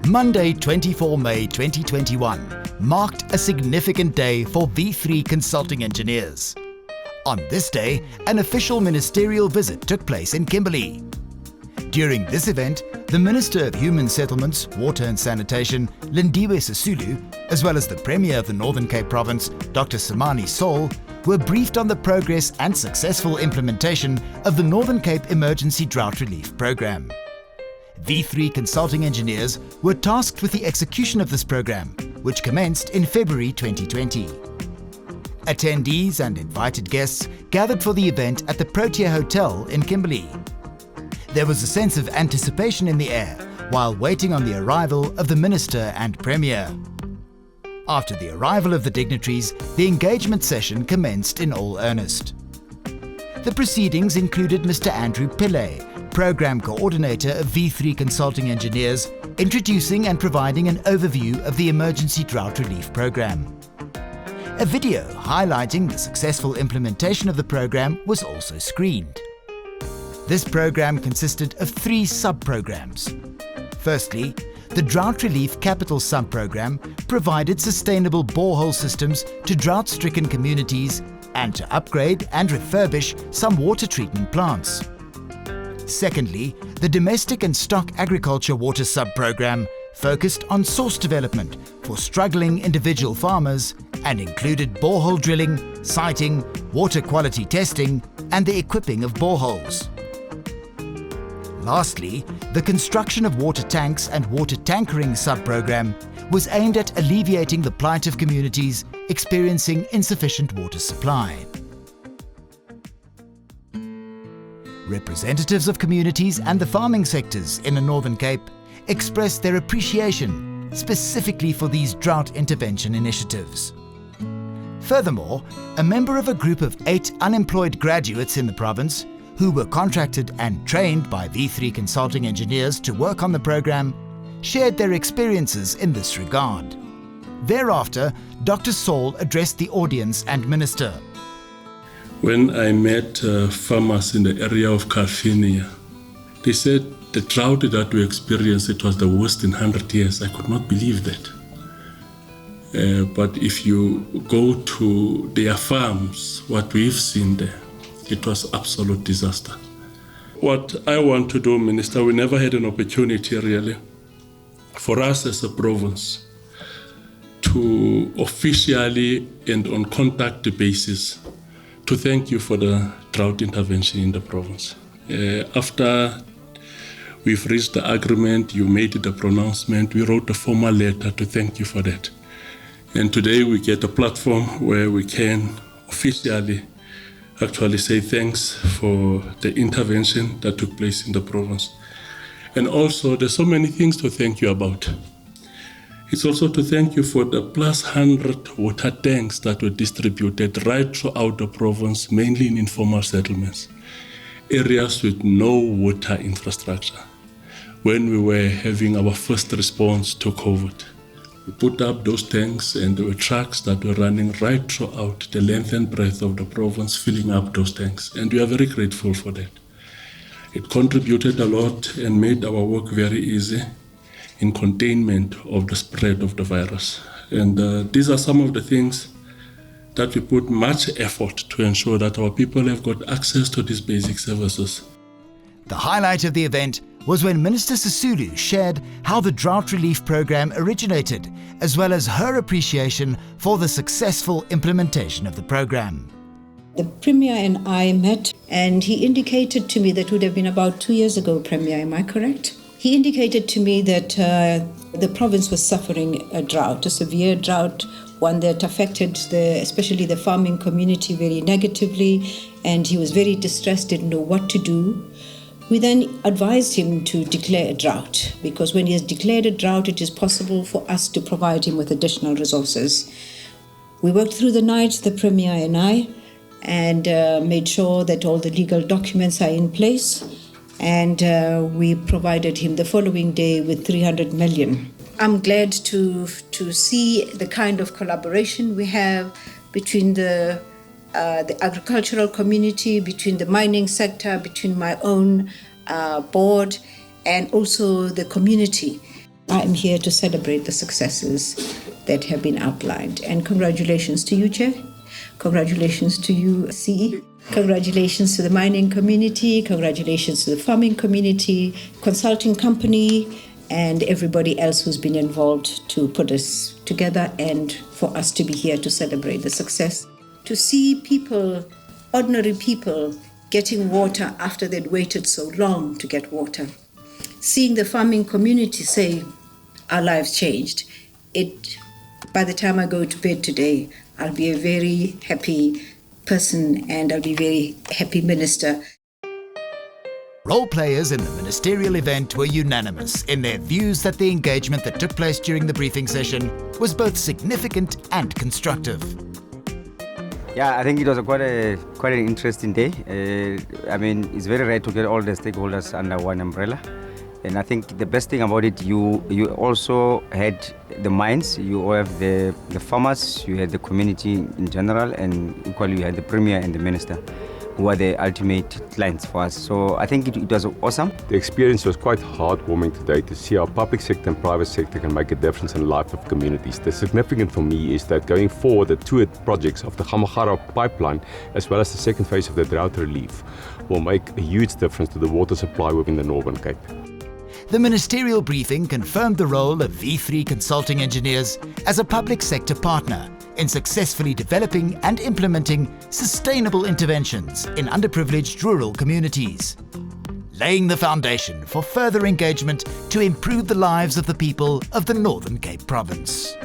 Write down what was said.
Monday, 24 May 2021 marked a significant day for V3 Consulting Engineers. On this day, an official ministerial visit took place in Kimberley. During this event, the Minister of Human Settlements, Water and Sanitation, Lindiwe Sisulu, as well as the Premier of the Northern Cape Province, Dr. Simani Saul, were briefed on the progress and successful implementation of the Northern Cape Emergency Drought Relief Programme. V3 Consulting Engineers were tasked with the execution of this program, which commenced in February 2020. Attendees and invited guests gathered for the event at the Protea Hotel in Kimberley. There was a sense of anticipation in the air while waiting on the arrival of the Minister and Premier. After the arrival of the dignitaries, the engagement session commenced in all earnest. The proceedings included Mr. Andrew Pillay, Program Coordinator of V3 Consulting Engineers, introducing and providing an overview of the Emergency Drought Relief Program. A video highlighting the successful implementation of the program was also screened. This program consisted of 3 sub-programs. Firstly, the Drought Relief Capital Sub-Program provided sustainable borehole systems to drought-stricken communities and to upgrade and refurbish some water treatment plants. Secondly, the Domestic and Stock Agriculture Water Sub-Program focused on source development for struggling individual farmers and included borehole drilling, siting, water quality testing, and the equipping of boreholes. Lastly, the construction of water tanks and water tankering sub-program was aimed at alleviating the plight of communities experiencing insufficient water supply. Representatives of communities and the farming sectors in the Northern Cape expressed their appreciation specifically for these drought intervention initiatives. Furthermore, a member of a group of 8 unemployed graduates in the province who were contracted and trained by V3 Consulting Engineers to work on the program shared their experiences in this regard. Thereafter, Dr. Saul addressed the audience and Minister. When I met farmers in the area of Carfinia, they said the drought that we experienced, it was the worst in 100 years. I could not believe that. But if you go to their farms, what we've seen there, it was absolute disaster. What I want to do, Minister, we never had an opportunity really for us as a province to officially and on contact basis to thank you for the drought intervention in the province. After we've reached the agreement, you made the pronouncement, we wrote a formal letter to thank you for that. And today we get a platform where we can officially actually say thanks for the intervention that took place in the province. And also there's so many things to thank you about. It's also to thank you for the plus 100 water tanks that were distributed right throughout the province, mainly in informal settlements, areas with no water infrastructure. When we were having our first response to COVID, we put up those tanks and there were trucks that were running right throughout the length and breadth of the province, filling up those tanks. And we are very grateful for that. It contributed a lot and made our work very easy in containment of the spread of the virus. And these are some of the things that we put much effort to ensure that our people have got access to these basic services. The highlight of the event was when Minister Sisulu shared how the drought relief program originated, as well as her appreciation for the successful implementation of the program. The Premier and I met, and he indicated to me that would have been about 2 years ago, Premier, am I correct? He indicated to me that the province was suffering a drought, a severe drought, one that affected especially the farming community very negatively, and he was very distressed, didn't know what to do. We then advised him to declare a drought, because when he has declared a drought, it is possible for us to provide him with additional resources. We worked through the night, the Premier and I, and made sure that all the legal documents are in place. And we provided him the following day with 300 million. I'm glad to see the kind of collaboration we have between the agricultural community, between the mining sector, between my own board, and also the community. I am here to celebrate the successes that have been outlined. And congratulations to you, Chair. Congratulations to you, CE. Congratulations to the mining community. Congratulations to the farming community, consulting company, and everybody else who's been involved to put us together and for us to be here to celebrate the success. To see people, ordinary people, getting water after they'd waited so long to get water. Seeing the farming community say, our lives changed. By the time I go to bed today, I'll be a very happy person and I'll be a very happy minister. Role players in the ministerial event were unanimous in their views that the engagement that took place during the briefing session was both significant and constructive. Yeah, I think it was quite an interesting day. It's very rare to get all the stakeholders under one umbrella. And I think the best thing about it, you also had the mines, you have the farmers, you had the community in general, and equally you had the Premier and the Minister, who are the ultimate clients for us. So I think it was awesome. The experience was quite heartwarming today to see how public sector and private sector can make a difference in the life of communities. The significant for me is that going forward, the two projects of the Gamagara pipeline, as well as the second phase of the drought relief, will make a huge difference to the water supply within the Northern Cape. The ministerial briefing confirmed the role of V3 Consulting Engineers as a public sector partner in successfully developing and implementing sustainable interventions in underprivileged rural communities, laying the foundation for further engagement to improve the lives of the people of the Northern Cape Province.